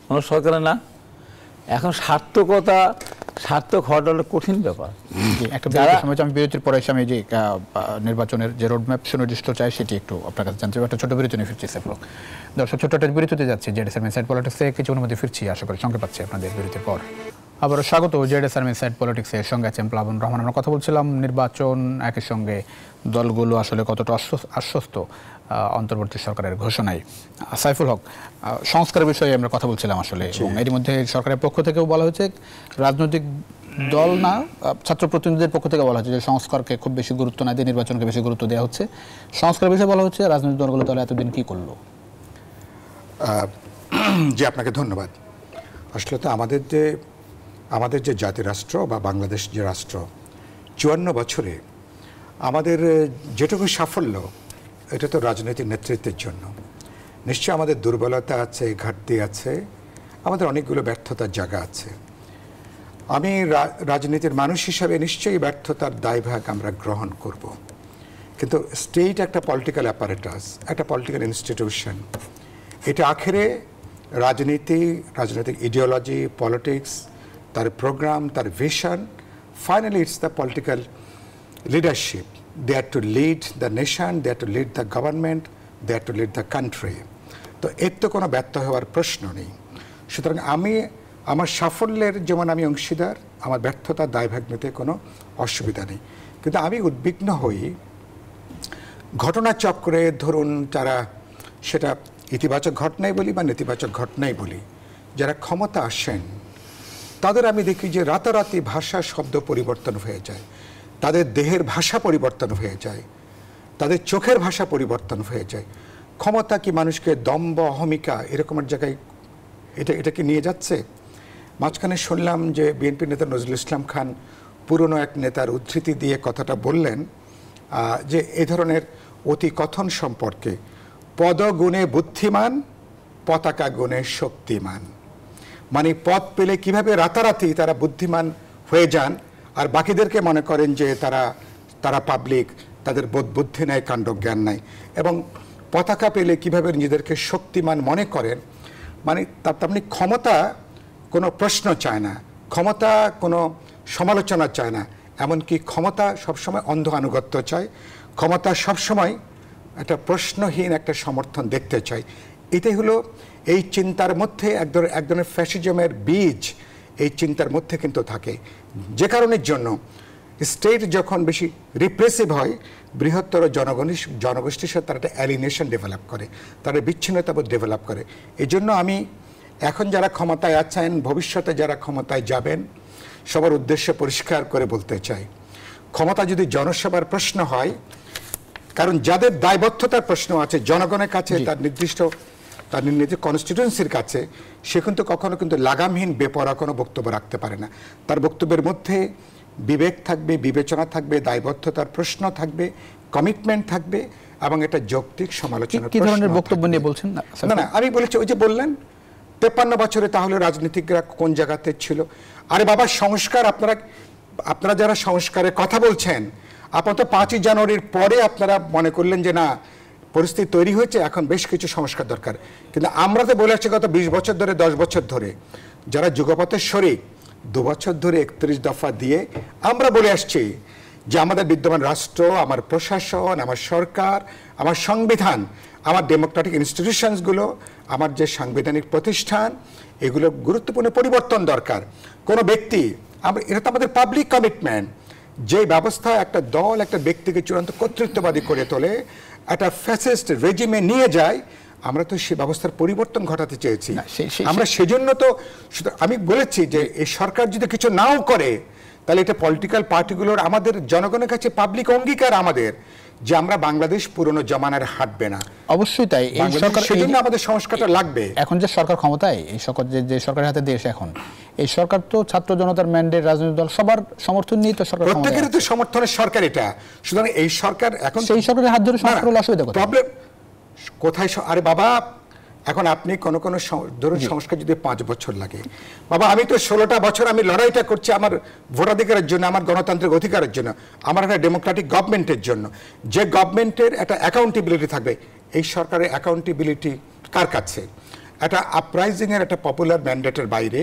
আমার সরকারের না। এখন সার্থক হওয়াটা হলো কঠিন ব্যাপার। একটা আমি বিরতির পরে এসে আমি যে নির্বাচনের যে রোডম্যাপ সুনির্দিষ্ট চাই সেটি একটু আপনার কাছে জানতে চাই। একটা ছোট বিরতি নিয়ে ফিরছি। দর্শক, ছোট্ট একটা বিরতিতে যাচ্ছি। জেডএসআর ইনসাইড পলিটিক্সে কিছুক্ষণের মধ্যে ফিরছি, আশা করি সঙ্গে পাচ্ছি আপনাদের বিরতির পর। আবারও স্বাগত জেডএসআর ইনসাইড পলিটিক্সের সঙ্গে আছেন প্লাবন রহমান। আমরা কথা বলছিলাম নির্বাচন, একই সঙ্গে দলগুলো আসলে কতটা আশ্বস্ত অন্তর্বর্তী সরকারের ঘোষণায়। সাইফুল হক, সংস্কারের বিষয়ে আমরা কথা বলছিলাম আসলে, এবং এর মধ্যে সরকারের পক্ষ থেকেও বলা হয়েছে, রাজনৈতিক দল না ছাত্র প্রতিনিধিদের পক্ষ থেকে বলা হচ্ছে যে সংস্কারকে খুব বেশি গুরুত্ব না দিয়ে নির্বাচনকে বেশি গুরুত্ব দেওয়া হচ্ছে। সংস্কারের বিষয়ে বলা হচ্ছে, রাজনৈতিক দলগুলো তাহলে এতদিন কি করলো? জি, আপনাকে ধন্যবাদ। আসলে তো আমাদের যে জাতি রাষ্ট্র বা বাংলাদেশ যে রাষ্ট্র, 54 বছরে আমাদের যেটুকু সাফল্য, এটা তো রাজনৈতিক নেতৃত্বের জন্য। নিশ্চয়ই আমাদের দুর্বলতা আছে, ঘাটতি আছে, আমাদের অনেকগুলো ব্যর্থতার জায়গা আছে। আমি রাজনীতির মানুষ হিসাবে নিশ্চয়ই ব্যর্থতার দায়ভাগ আমরা গ্রহণ করব, কিন্তু স্টেট একটা পলিটিক্যাল অ্যাপারেটাস, একটা পলিটিক্যাল ইনস্টিটিউশন। এটা আখেরে রাজনৈতিক ইডিওলজি, পলিটিক্স, তার প্রোগ্রাম, তার vision, finally it's the political leadership. They are to lead the nation, they are to lead the government, they are to lead the country. তো এর তো কোনো ব্যর্থ হওয়ার প্রশ্ন নেই। সুতরাং আমার সাফল্যের যেমন আমি অংশীদার, আমার ব্যর্থতার দায়ভাগ নিতে কোনো অসুবিধা নেই। কিন্তু আমি উদ্বিগ্ন হই ঘটনাচক্রে, ধরুন যারা, সেটা ইতিবাচক ঘটনাই বলি বা নেতিবাচক ঘটনাই বলি, যারা ক্ষমতা আসেন, তাদের আমি দেখি যে রাতারাতি ভাষা শব্দ পরিবর্তন হয়ে যায়, তাদের দেহের ভাষা পরিবর্তন হয়ে যায়, তাদের চোখের ভাষা পরিবর্তন হয়ে যায়। ক্ষমতা কি মানুষকে দম্ভ, অহমিকা এরকমের জায়গায় এটা কি নিয়ে যাচ্ছে? মাঝখানে শুনলাম যে বিএনপি নেতা নজরুল ইসলাম খান পুরনো এক নেতার উদ্ধৃতি দিয়ে কথাটা বললেন যে এ ধরনের অতি কথন সম্পর্কে, পদগুণে বুদ্ধিমান, পতাকা গুণে শক্তিমান। মানে পদ পেলে কিভাবে রাতারাতি তারা বুদ্ধিমান হয়ে যান, আর বাকিদেরকে মনে করেন যে তারা পাবলিক, তাদের বুদ্ধি নাই, কাণ্ডজ্ঞান নাই, এবং পতাকা পেলে কিভাবে নিজেদেরকে শক্তিমান মনে করেন। মানে আপনি ক্ষমতা কোনো প্রশ্ন চায় না, ক্ষমতা কোনো সমালোচনা চায় না, এমনকি ক্ষমতা সবসময় অন্ধ আনুগত্য চায়, ক্ষমতা সবসময় একটা প্রশ্নহীন একটা সমর্থন দেখতে চায়। এটাই হলো এই চিন্তার মধ্যে এক ধরনের ফ্যাসিজমের বীজ এই চিন্তার মধ্যে কিন্তু থাকে, যে কারণের জন্য স্টেট যখন বেশি রিপ্রেসিভ হয়, বৃহত্তর জনগোষ্ঠীর সাথে তারা একটা অ্যালিনেশন ডেভেলপ করে, তারা বিচ্ছিন্নতাবোধ ডেভেলপ করে। এই জন্য আমি এখন যারা ক্ষমতায় আছেন, ভবিষ্যতে যারা ক্ষমতায় যাবেন, সবার উদ্দেশ্যে পরিষ্কার করে বলতে চাই, ক্ষমতা যদি জনসেবার প্রশ্ন হয়, কারণ যাদের দায়বদ্ধতার প্রশ্ন আছে জনগণের কাছে, তার নির্দিষ্ট কনস্টিটিউয়েন্সির কাছে, সে কিন্তু কখনো কিন্তু লাগামহীন বেপরোয়া কোনো বক্তব্য রাখতে পারে না। তার বক্তব্যের মধ্যে বিবেক থাকবে, বিবেচনা থাকবে, দায়বদ্ধতার প্রশ্ন থাকবে, কমিটমেন্ট থাকবে, এবং এটা যৌক্তিক সমালোচনা। কি ধরনের বক্তব্য নিয়ে বলছেন? না, আমি বলেছি ওই যে বললেন 53 বছরে তাহলে রাজনীতিকরা কোন জায়গাতে ছিল। আরে বাবা, সংস্কার, আপনারা যারা সংস্কারের কথা বলছেন, আপাতত 5ই জানুয়ারির পরে আপনারা মনে করলেন যে না, পরিস্থিতি তৈরি হয়েছে, এখন বেশ কিছু সংস্কার দরকার। কিন্তু আমরা তো বলে আসছি গত 20 বছর ধরে, 10 বছর ধরে, যারা যুগপথের শরিক, 2 বছর ধরে 31 দফা দিয়ে আমরা বলে আসছি যে আমাদের বিদ্যমান রাষ্ট্র, আমার প্রশাসন, আমার সরকার, আমার সংবিধান, আমার ডেমোক্রেটিক ইনস্টিটিউশনসগুলো, আমার যে সাংবিধানিক প্রতিষ্ঠান, এগুলো গুরুত্বপূর্ণ পরিবর্তন দরকার। কোনো ব্যক্তি, আমরা এটা তো আমাদের পাবলিক কমিটমেন্ট, যে ব্যবস্থা একটা দল একটা ব্যক্তিকে চূড়ান্ত কর্তৃত্ববাদী করে তোলে, একটা ফ্যাসিস্ট রেজিমে নিয়ে যায়, আমরা তো সেই ব্যবস্থার পরিবর্তন ঘটাতে চেয়েছি। আমরা সেজন্য তো আমি বলেছি যে এই সরকার যদি কিছু নাও করে, তাহলে এটা পলিটিক্যাল পার্টিগুলোর, আমাদের জনগণের কাছে পাবলিক অঙ্গীকার আমাদের, যে আমরা বাংলাদেশ পুরনো জমানার হাঁটবে না। অবশ্যই তাই। এই সরকার, সেজন্য আমাদের সংস্কারটা লাগবে। এখন যে সরকার ক্ষমতায়, এই সরকার যে সরকারের হাতে দেশ এখন, এই সরকার তো ছাত্র জনতার ম্যান্ডেট, রাজনৈতিক দল সবার সমর্থন নিয়ে তো সরকার, প্রত্যেকেরই তো সমর্থনের সরকার এটা। সুতরাং এই সরকার এখন সেই সরকারের হাত ধরে সংস্কার হলে অসুবিধা কোথায়? প্রবলেম কোথায়? আরে বাবা, এখন আপনি কোনো ধরুন সংস্কার যদি 5 বছর লাগে, বাবা আমি তো 16টা বছর আমি লড়াইটা করছি আমার ভোটাধিকারের জন্য, আমার গণতান্ত্রিক অধিকারের জন্য, আমার একটা ডেমোক্রেটিক গভর্নমেন্টের জন্য, যে গভর্নমেন্টের একটা অ্যাকাউন্টেবিলিটি থাকবে। এই সরকারের অ্যাকাউন্টেবিলিটি কার কাছে? একটা আপরাইজিং এর একটা পপুলার ম্যান্ডেটের বাইরে,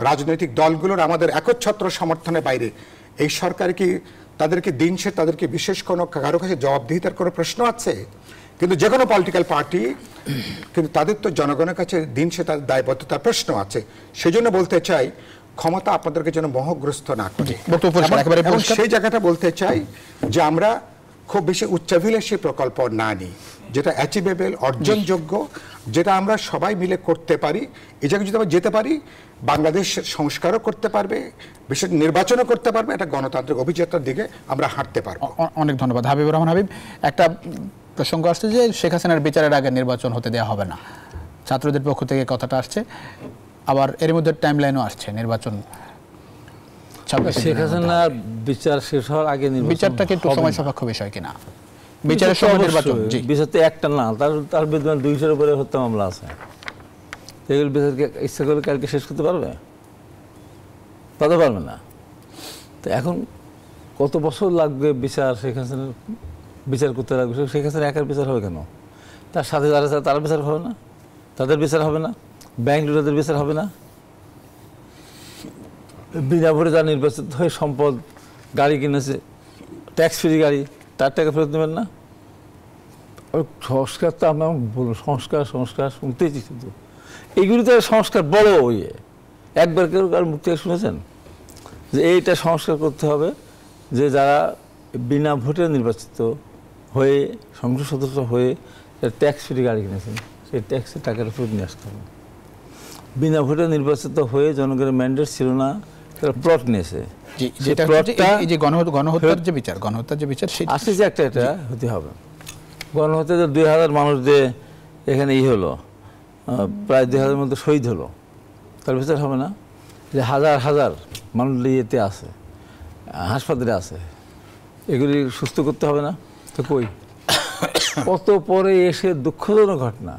রাজনৈতিক দলগুলোর আমাদের একচ্ছত্র সমর্থনের বাইরে এই সরকার কি তাদেরকে দিন সে তাদেরকে বিশেষ কোনো কারো কাছে জবাবদিহিতার কোনো প্রশ্ন আছে? কিন্তু যে কোনো পলিটিক্যাল পার্টি, কিন্তু তাদের তো জনগণের কাছে দিন সে তাদের দায়বদ্ধতার প্রশ্ন আছে। সেজন্য বলতে চাই, ক্ষমতা আপনাদেরকে যেন মোহগ্রস্ত না করে। এবং সেই জায়গাটা বলতে চাই যে আমরা খুব বেশি উচ্চাভিলাষী প্রকল্প না নিই, যেটা অ্যাচিভেবল, অর্জনযোগ্য, যেটা আমরা সবাই মিলে করতে পারি। এই জায়গায় যদি আমরা যেতে পারি, বাংলাদেশ সংস্কারও করতে পারবে, বিশেষ নির্বাচনও করতে পারবে, একটা গণতান্ত্রিক অভিযাত্রার দিকে আমরা হাঁটতে পারবো। অনেক ধন্যবাদ হাবিবুর রহমান। হাবিব, একটা প্রসঙ্গ আসছে যে শেখ হাসিনার বিচারের আগে নির্বাচন হতে দেওয়া হবে না, ছাত্রদের পক্ষ থেকে কথাটা আসছে, আবার এর মধ্যে টাইমলাইনও আসছে নির্বাচন। শেখ হাসিনার বিচার শেষ হওয়ার আগে বিচারটা কি একটু সময় সাপেক্ষ বিষয় কিনা? বিচারের সময় নির্বাচন, বিচার তো একটা না, তার বিরুদ্ধে 200-এর উপরে হত্যা মামলা আছে। এগুলো বিচারকে ইচ্ছা করে কালকে শেষ করতে পারবে? তাতে পারবে না। তো এখন কত বছর লাগবে বিচার, শেখ হাসিনার বিচার করতে লাগবে? শেখ হাসিনা একার বিচার হবে কেন? তার সাথে যারা আছে তারা বিচার হবে না? তাদের বিচার হবে না? ব্যাংক লুটেদের বিচার হবে না? বিনা ভোটে যারা নির্বাচিত হয়ে সম্পদ, গাড়ি কিনেছে, ট্যাক্স ফ্রি গাড়ি, তার টাকা ফেরত দেবেন না? সংস্কার তো আমরা বলবো, সংস্কার সংস্কার শুনতেছি শুধু। এইগুলি তো সংস্কার বড় ইয়ে। একবার কেউ কার মুখ থেকে শুনেছেন যে এইটা সংস্কার করতে হবে, যে যারা বিনা ভোটে নির্বাচিত হয়ে সংসদ সদস্য হয়ে ট্যাক্স ফ্রি গাড়ি কিনেছেন, সেই ট্যাক্সের টাকাটা ফেরত নিয়ে আসতে হবে। বিনা ভোটে নির্বাচিত হয়ে জনগণের ম্যান্ডেট ছিল না, তারা প্লট নিয়েছে, গণহত্যার যে বিচার আসছে যে একটা এটা হতে হবে। গণহত্যা যে 2000 মানুষ যে এখানে হলো, প্রায় 2000-এর মধ্যে শহীদ হলো, তার বিচার হবে না? যে হাজার হাজার মানুষ ইয়েতে আছে, হাসপাতালে আছে, এগুলি সুস্থ করতে হবে না? তো কই কত পরে এসে দুঃখজনক ঘটনা,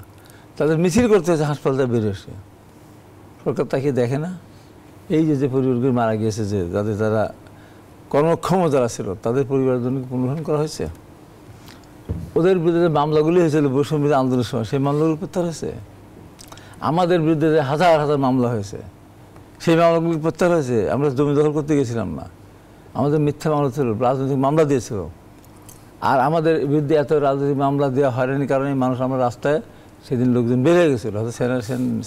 তাদের মিছিল করতে হয়েছে হাসপাতালে বেরিয়ে এসে। সরকার তাকে দেখে না? এই যে পরিবারগুলি মারা গিয়েছে, যে যাদের যারা কর্মক্ষম যারা ছিল, তাদের পরিবারের জন্য পুনর্গ্রহণ করা হয়েছে? ওদের বিরুদ্ধে মামলাগুলি হয়েছিল বৈষম্য বিরোধী আন্দোলনের সময়, সেই মামলাগুলি প্রত্যাহার হয়েছে। আমাদের বিরুদ্ধে যে হাজার হাজার মামলা হয়েছে, সেই মামলাগুলি প্রত্যাহার হয়েছে। আমরা জমি দখল করতে গেছিলাম না, আমাদের মিথ্যা মামলা ছিল, রাজনৈতিক মামলা দিয়েছিল। আর আমাদের বিরুদ্ধে এত রাজনৈতিক মামলা দেওয়া হয়রানির কারণে মানুষ, আমরা রাস্তায় সেদিন লোকজন বেড়ে গেছিলো। হয়তো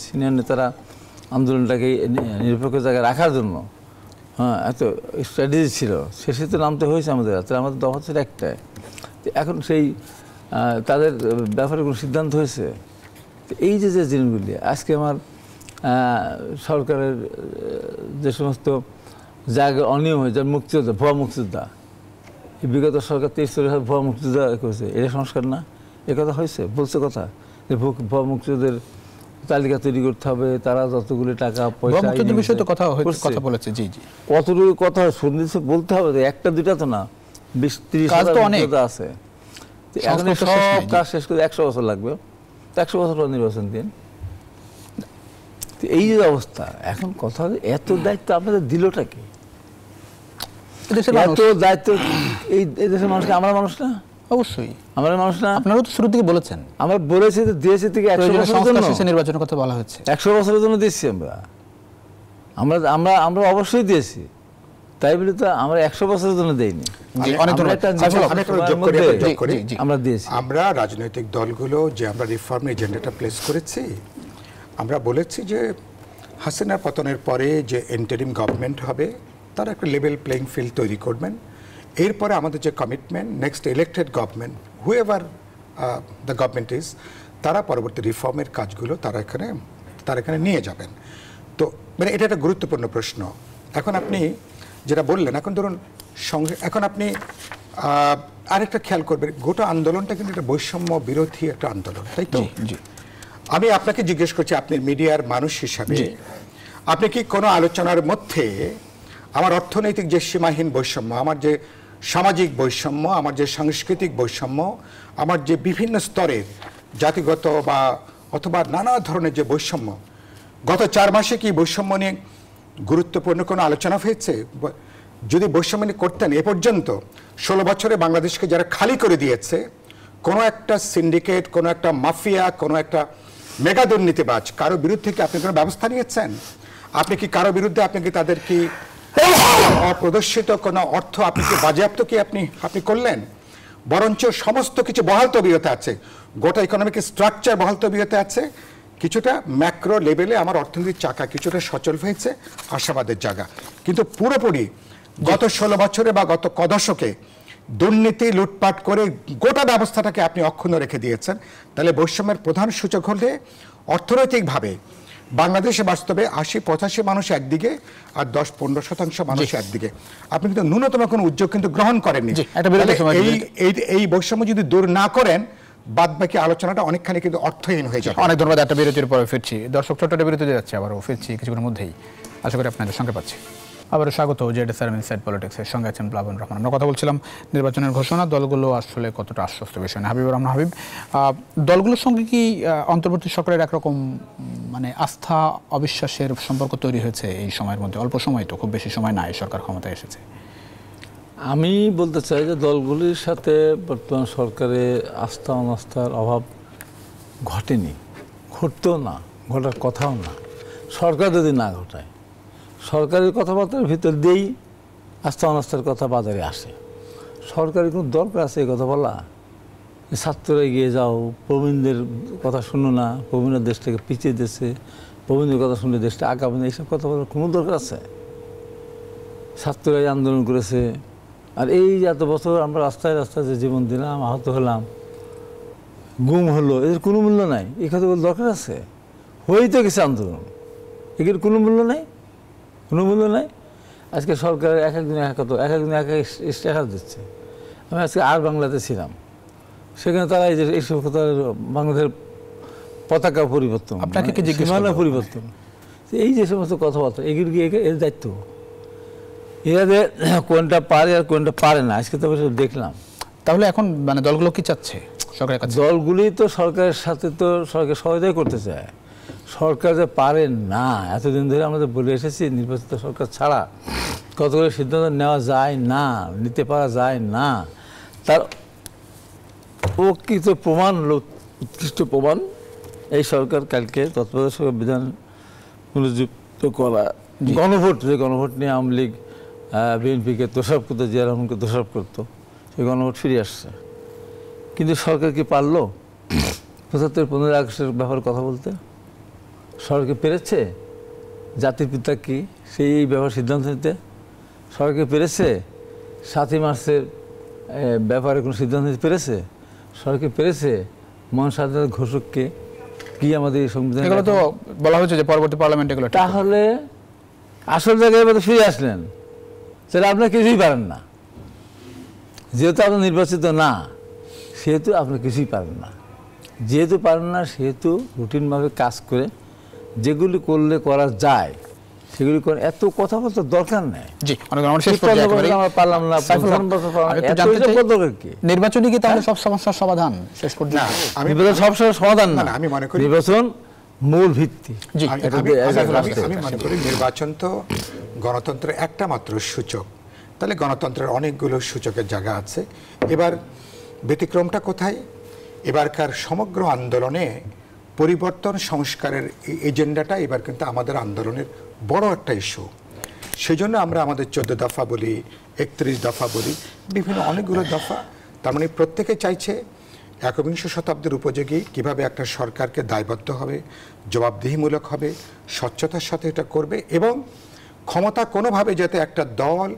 সিনিয়র নেতারা আন্দোলনটাকে নিরপেক্ষ জায়গায় রাখার জন্য এত স্ট্র্যাটেজি ছিল, শেষে তো নামতে হয়েছে আমাদের। আমাদের দফা ছিল একটাই। এখন সেই তাদের ব্যাপারে কোনো সিদ্ধান্ত হয়েছে? এই যে জিনিসগুলি আজকে আমার সরকারের যে সমস্ত জায়গায় অনিয়ম হয়েছে, যার মুক্তিযোদ্ধা, ভুয়া মুক্তিযোদ্ধা, এই বিগত সরকার 23 ভুয়া মুক্তিযোদ্ধা করেছে, এটা সংস্কার না? এ কথা হয়েছে, বলছে কথা যে ভুয়া মুক্তিযোদ্ধাদের তালিকা তৈরি করতে হবে, তারা যতগুলি টাকা পয়সা কথা বলেছে। জি জি, কতটুকু কথা শুনছে বলতে হবে, একটা দুইটা তো না, 20-30 হাজার আছে। এখন সব কাজ শেষ করে 100 বছর লাগবে, 100 বছর পর নির্বাচন দিন। এই যে অবস্থা, এখন কথা এত দায়িত্ব আপনাদের দিলটা কি? এত দায়িত্ব এই দেশের মানুষকে, আমরা মানুষ না? অবশ্যই আমরা মানুষ না? আপনারা তো শুরু থেকে বলেছেন। আমরা বলেছি যে দিয়েছি থেকে 100 বছরের জন্য, নির্বাচনের কথা বলা হচ্ছে, 100 বছরের জন্য দিয়েছি আমরা অবশ্যই দিয়েছি। তাই বলে তো আমরা 100 বছরের জন্য দেইনি। আমরা দিয়েছি। আমরা রাজনৈতিক দলগুলো যে আমরা রিফর্ম এজেন্ডাটা প্লেস করেছি, আমরা বলেছি যে হাসিনার পতনের পরে যে ইন্টারিম গভর্নমেন্ট হবে তারা একটা লেভেল প্লেইং ফিল্ড তৈরি করবেন। এরপরে আমাদের যে commitment, next elected government, whoever the government is, তারা পরবর্তী রিফর্মের কাজগুলো তারা এখানে নিয়ে যাবেন। তো মানে এটা একটা গুরুত্বপূর্ণ প্রশ্ন। এখন আপনি যেটা বললেন, এখন ধরুন এখন আপনি আরেকটা খেয়াল করবেন, গোটা আন্দোলনটা কিন্তু একটা বৈষম্য বিরোধী একটা আন্দোলন, তাই তো? আমি আপনাকে জিজ্ঞেস করছি, আপনি মিডিয়ার মানুষ হিসাবে আপনি কি কোনো আলোচনার মধ্যে আমার অর্থনৈতিক যে সীমাহীন বৈষম্য, আমার যে সামাজিক বৈষম্য, আমার যে সাংস্কৃতিক বৈষম্য, আমার যে বিভিন্ন স্তরের জাতিগত বা অথবা নানা ধরনের যে বৈষম্য, গত 4 মাসে কি বৈষম্য নিয়ে গুরুত্বপূর্ণ কোনো আলোচনা হয়েছে? যদি বৈষম্য নিয়ে করতেন, এ পর্যন্ত 16 বছরে বাংলাদেশকে যারা খালি করে দিয়েছে, কোনো একটা সিন্ডিকেট, কোনো একটা মাফিয়া, কোনো একটা মেগা দুর্নীতিবাজ, কারো বিরুদ্ধে কি আপনি কোনো ব্যবস্থা নিয়েছেন? আপনি কি কারো বিরুদ্ধে আপনি কি তাদের কি অপ্রদর্শিত কোনো অর্থ আপনি কি বাজেয়াপ্ত কি আপনি করলেন? বরঞ্চ সমস্ত কিছু বহাল তবিয়তে আছে, গোটা ইকোনমিক স্ট্রাকচার বহাল তবিয়তে আছে। কিছুটা ম্যাক্রো লেভেলে আমার অর্থনীতির চাকা কিছুটা সচল হয়েছে, আশাবাদের জায়গা। কিন্তু পুরোপুরি গত 16 বছরে বা গত দশকে দুর্নীতি লুটপাট করে গোটা ব্যবস্থাটাকে আপনি অক্ষুণ্ণ রেখে দিয়েছেন। তাহলে বৈষম্যের প্রধান সূচক হলে অর্থনৈতিকভাবে বাংলাদেশে বাস্তবে 80-85 মানুষ একদিকে আর 10-15% মানুষ একদিকে। আপনি কিন্তু ন্যূনতম কোনো উদ্যোগ কিন্তু গ্রহণ করেননি। এই বৈষম্য যদি দূর না করেন, বাদ বাকি আলোচনাটা অনেকখানি কিন্তু অর্থহীন হয়ে যাবে। অনেক ধন্যবাদ। একটা বিরতির পরে ফিরছি। দর্শক, ছোট্ট বিরতিতে যাচ্ছে, আবারও ফিরছি কিছুক্ষণের মধ্যেই। আশা করি আপনাদের সঙ্গে পাচ্ছি। আবারও স্বাগত জেডএসআরএম ইনসাইড পলিটিক্সের সঙ্গে আছেন প্লাবন রহমান। আমরা কথা বলছিলাম নির্বাচনের ঘোষণা, দলগুলো আসলে কতটা আশ্বস্ত বিষয় না। হাবিবুর রহমান হাবিব, দলগুলোর সঙ্গে কি অন্তর্বর্তী সরকারের একরকম মানে আস্থা অবিশ্বাসের সম্পর্ক তৈরি হয়েছে এই সময়ের মধ্যে? অল্প সময় তো, খুব বেশি সময় না এই সরকার ক্ষমতায় এসেছে। আমি বলতে চাই যে দলগুলির সাথে বর্তমান সরকারের আস্থা অনাস্থার অভাব ঘটেনি, ঘটতেও না, ঘটার কথাও না। সরকার যদি না ঘটায়, সরকারের কথাবার্তার ভিতর দিয়েই আস্থা অনাস্থার কথা বাজারে আসে। সরকারের কোনো দরকার আছে এই কথা বলা? ছাত্ররা এগিয়ে যাও, প্রবীণদের কথা শুনো না, প্রবীণরা দেশটাকে পিছিয়ে দিয়েছে, প্রবীণদের কথা শুনলে দেশটা আগাবে না, এইসব কথা বলার কোনো দরকার আছে? ছাত্ররাই আন্দোলন করেছে, আর এই যে এত বছর আমরা রাস্তায় রাস্তায় যে জীবন দিলাম, আহত হলাম, গুম হলো, এদের কোনো মূল্য নাই। এই কথা বলার দরকার আছে? হয়েই তো গেছে আন্দোলন, এগুলোর কোনো মূল্য নাই, কোনো মূল্য নাই। আজকে সরকার এক একদিন এক স্ট্যাটাস দিচ্ছে। আমি আজকে আর বাংলাতে ছিলাম, সেখানে তারা এই যে এইসব কথা, বাংলাদেশের পতাকা পরিবর্তন, সীমানা পরিবর্তন, এই যে সমস্ত কথাবার্তা, এগুলো কি এর দায়িত্ব? এরা যে কোনটা পারে আর কোনটা পারে না, আজকে তো দেখলাম। তাহলে এখন মানে দলগুলো কি চাচ্ছে সরকারের কাছে? দলগুলি তো সরকারের সাথে তো সরকার সহযোগিতা করতে চায়। সরকার যে পারে না, এতদিন ধরে আমাদের বলে এসেছি, নির্বাচিত সরকার ছাড়া কতগুলো সিদ্ধান্ত নেওয়া যায় না, নিতে পারা যায় না। তার প্রকৃত প্রমাণ হলো, উৎকৃষ্ট প্রমাণ, এই সরকার কালকে তত্ত্বাবধায়ক বিধান পুনরুজ্জীবিত করা গণভোট, যে গণভোট নিয়ে আওয়ামী লীগ বিএনপিকে দোষারোপ করতো, জিয়া রহমানকে দোষারোপ করতো, সেই গণভোট ফিরে আসছে। কিন্তু সরকার কি পারলো ৭৫-১৫ আগস্টের ব্যাপারে কথা বলতে? সরকার পেরেছে জাতির পিতা কি সেই ব্যাপারে সিদ্ধান্ত নিতে? সরকার পেরেছে ৭ই মার্চের ব্যাপারে কোনো সিদ্ধান্ত নিতে পেরেছে? সরকার পেরেছে মহান স্বাধীনতা ঘোষককে কি আমাদের সংবিধান? এগুলো তো বলা হয়েছে যে পরবর্তী পার্লামেন্ট এগুলো। তাহলে আসল জায়গায় ফিরে আসলেন, সেটা আপনার কিছুই পারেন না। যেহেতু আপনি নির্বাচিত না, সেহেতু আপনি কিছুই পারেন না। যেহেতু পারেন না, সেহেতু রুটিনভাবে কাজ করে যেগুলি করলে করা যায় সেগুলি করে, এত কথা বলতে দরকার নেই। নির্বাচনই কি তাহলে সব সমস্যার সমাধান? শেষ পর্যন্ত নির্বাচন সব সমস্যার সমাধান না, আমি মনে করি নির্বাচন মূল ভিত্তি। আমি মনে করি নির্বাচন তো গণতন্ত্রের একটা মাত্র সূচক, তাহলে গণতন্ত্রের অনেকগুলো সূচকের জায়গা আছে। এবার ব্যতিক্রমটা কোথায়? এবারকার সমগ্র আন্দোলনে পরিবর্তন সংস্কারের এজেন্ডাটা এবার কিন্তু আমাদের আন্দোলনের বড় একটা ইস্যু। সেই জন্য আমরা আমাদের 14 দফা বলি, 31 দফা বলি, বিভিন্ন অনেকগুলো দফা। তার মানে প্রত্যেকে চাইছে একবিংশ শতাব্দীর উপযোগী কিভাবে একটা সরকারকে দায়বদ্ধ হবে, জবাবদিহিমূলক হবে, স্বচ্ছতার সাথে এটা করবে এবং ক্ষমতা কোনোভাবে যাতে একটা দল,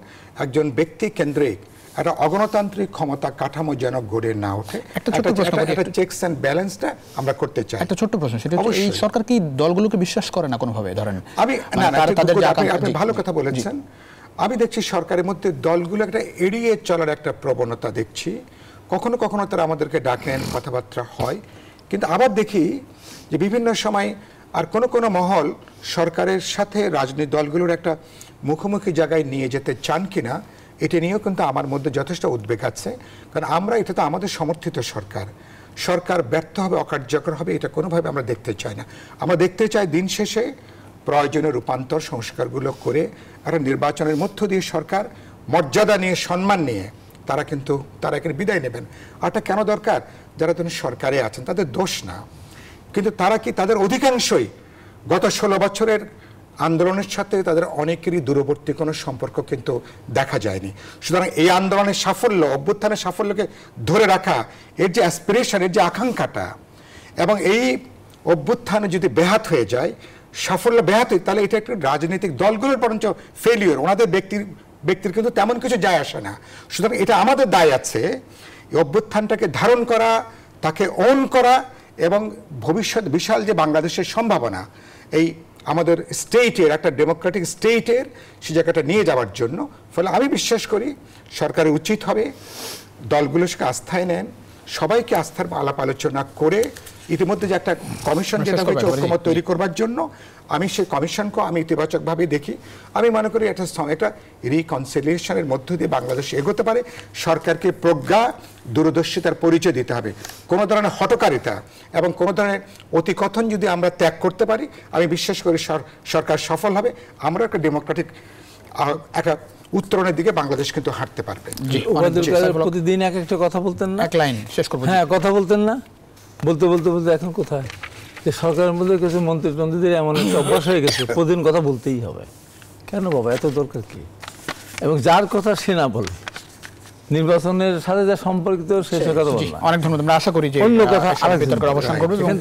একজন ব্যক্তি কেন্দ্রিক একটা অগণতান্ত্রিক ক্ষমতা কাঠামো যেন গড়ে না ওঠে। একটা চেকস অ্যান্ড ব্যালেন্সটা আমরা করতে চাই। একটা ছোট্ট প্রশ্ন, সেটা হচ্ছে এই সরকার কি দলগুলোকে বিশ্বাস করে না কোনোভাবে? ধরেন আপনি ভালো কথা বলেছেন। আমি দেখছি সরকারের মধ্যে দলগুলো একটা এড়িয়ে চলার একটা প্রবণতা দেখছি। কখনো কখনো তারা আমাদেরকে ডাকেন, কথাবার্তা হয়, কিন্তু আবার দেখি যে বিভিন্ন সময় আর কোনো মহল সরকারের সাথে রাজনৈতিক দলগুলোর একটা মুখোমুখি জায়গায় নিয়ে যেতে চান কিনা, এটা নিয়েও কিন্তু আমার মধ্যে যথেষ্ট উদ্বেগ আছে। কারণ আমরা এটা তো আমাদের সমর্থিত সরকার ব্যর্থ হবে, অকার্যকর হবে, এটা কোনোভাবে আমরা দেখতে চাই না। আমরা দেখতে চাই দিন শেষে প্রয়োজনীয় রূপান্তর সংস্কারগুলো করে একটা নির্বাচনের মধ্য দিয়ে সরকার মর্যাদা নিয়ে, সম্মান নিয়ে তারা এখানে বিদায় নেবেন। আরটা কেন দরকার? যারা তিনি সরকারে আছেন তাদের দোষ না, কিন্তু তারা কি তাদের অধিকাংশই গত 16 বছরের আন্দোলনের সাথে তাদের অনেকেরই দূরবর্তী কোনো সম্পর্ক কিন্তু দেখা যায়নি। সুতরাং এই আন্দোলনের সাফল্য, অভ্যুত্থানের সাফল্যকে ধরে রাখা, এর যে অ্যাসপিরেশন, এর যে আকাঙ্ক্ষাটা, এবং এই অভ্যুত্থানে যদি ব্যাহত হয়ে যায়, সাফল্য ব্যাহত হয়, তাহলে এটা একটা রাজনৈতিক দলগুলোর বরঞ্চ ফেলিওর, ওনাদের ব্যক্তির কিন্তু তেমন কিছু যায় আসে না। সুতরাং এটা আমাদের দায় আছে এই অভ্যুত্থানটাকে ধারণ করা, তাকে ওন করা এবং ভবিষ্যৎ বিশাল যে বাংলাদেশের সম্ভাবনা, এই আমাদের স্টেটের, একটা ডেমোক্রেটিক স্টেটের সে জায়গাটা নিয়ে যাওয়ার জন্য। ফলে আমি বিশ্বাস করি সরকারের উচিত হবে দলগুলোকে আস্থায় নেন, সবাইকে আস্থার আলাপ আলোচনা করে ইতিমধ্যে যে একটা কমিশন যেটা হয়েছে ঐক্যমত তৈরি করবার জন্য, আমি সেই কমিশনকে আমি ইতিবাচকভাবে দেখি। আমি মনে করি একটা রিকনসিলিয়েশনের মধ্য দিয়ে বাংলাদেশ এগোতে পারে। সরকারকে প্রজ্ঞা, দূরদর্শিতার পরিচয় দিতে হবে। কোনো ধরনের হঠকারিতা এবং কোনো ধরনের অতিকথন যদি আমরা ত্যাগ করতে পারি, আমি বিশ্বাস করি সরকার সফল হবে। আমরা একটা ডেমোক্রেটিক একটা উত্তরণের দিকে বাংলাদেশ কিন্তু হাঁটতে পারবে। প্রতিদিন এক একটা কথা বলতেন না, এক লাইন শেষ করব। হ্যাঁ, কথা বলতেন না, বলতে এখন কোথায় যে সরকারের মধ্যে কিছু মন্ত্রীদের এমন একটা অভ্যাস হয়ে গেছে, প্রতিদিন কথা বলতেই হবে। কেন বাবা, এত দরকার কি? এবং যার কথা সে না বলে, নির্বাচনের সাথে যা সম্পর্কিত সে কথা বলে না। অনেক ধন্যবাদ। আমরা আশা করি যে অন্য কথা বিতর্কের অবসান করবে এবং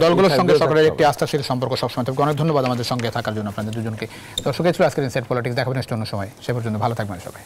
দলগুলোর সঙ্গে সরকারের একটি আস্থাশীল সম্পর্ক সবসময় থাকবে। অনেক ধন্যবাদ আমাদের সঙ্গে থাকার জন্য আপনাদের দুজনকে। দর্শক, ছিল আজকের ইনসাইড পলিটিক্স। দেখাবেন নেক্সট অন্য সময়। সে পর্যন্ত ভালো থাকবেন সবাই।